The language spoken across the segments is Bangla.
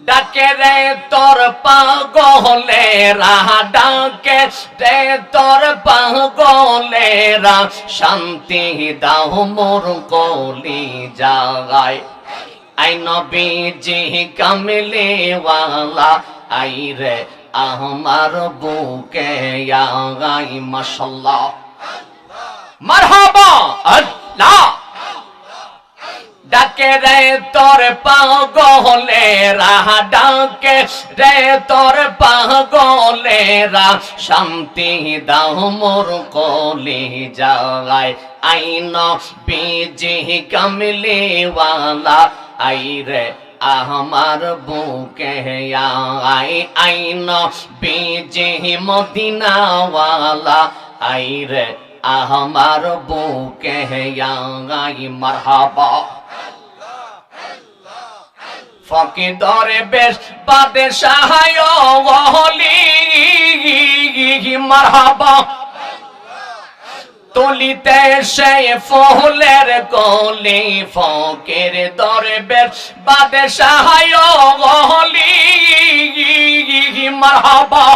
ডাকে রে তোর পাগলেরা, ডাকে রে তোর পাগলেরা, শান্তি দাও মোর কলি জাগায়। আই নবীজি কামলে ওয়ালা, আই রে আমার বুকে আগাই। মাশাআল্লাহ, মারহাবা। আল্লাহ ডাকে রে তোর পাগলেরা, ডাকে রে তোর পাগলেরা, শান্তি দাও মোর কলি জাগায়। আই নবীজি কামলে ওয়ালা, আই রে আমার বুকে আই। আই নবীজি মদিনা ওয়ালা, আই রে আমার বুকে আই। মারহাবা। ফকি দরে বেশ বাদে সাহায় ওহলি, মারহাবা। তুলিতে সে ফুলের কলি, ফকির দরে বেশ বাদে সাহায় ওহলি, মারহাবা।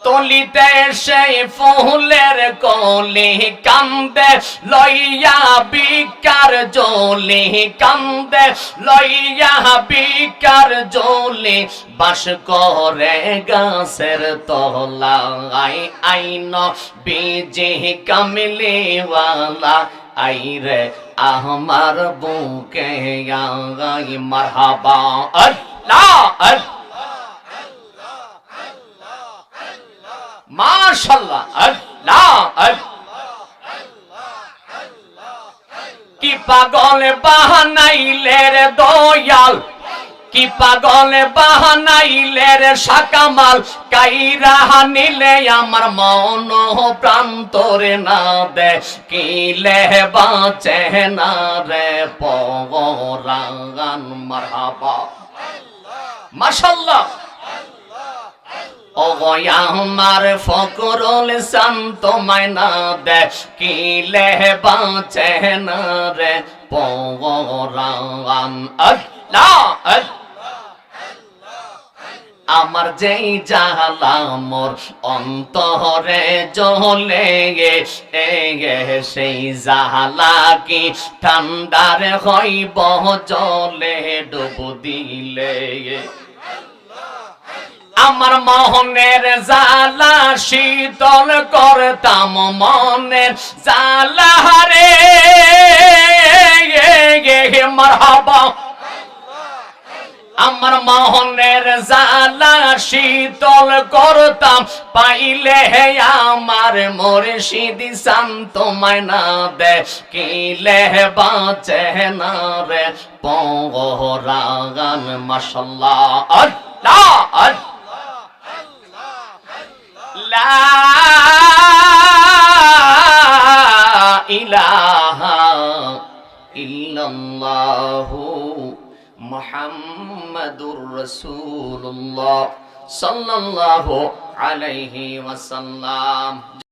তুলিতে সেই ফুলের কলি, কান্দে লইয়া বিকার জলি, কান্দে লইয়া বিকার জলি, বাস করে গাছের তলায়। আই নবীজি কামলে ওয়ালা, আই রে আমার বুকে আই। মারহাবা। আল্লাহ আল্লাহ, মাশাআল্লাহ। আল্লাহ কি পাগল বাহানাইলে রে দয়াল, কি পাগল বাহানাইলে রে সাকামাল, কাইরা নিলে আমার মন প্রান্তরে না দেখিলে বাঁচে না রে পরাণ। মারহাবা। মাশাআল্লাহ। ও আমার ফকরুল শান্ত মায়না দেখিলে বাঁচে না রে পরাণ। আল্লাহ আমার যেই জালা মোর অন্তরে জ্বলে, সেই জালা কি ঠান্ডার হইব জলে ডুব দিলে। আমার মোহনের জালা শীতল করতাম, মনের জালা রে। মারহাবা। আমার মোহনের জালা শীতল করতাম, পাইলে আমার মুর্শিদ শান্ত মায়না দেখিলে বাঁচে না রে পরাণ। মাশাআল্লাহ। আল্লাহ আল্লাহ। লা ইলাহা ইল্লাল্লাহু মুহাম্মাদুর রাসূলুল্লাহ সাল্লাল্লাহু আলাইহি ওয়াসাল্লাম।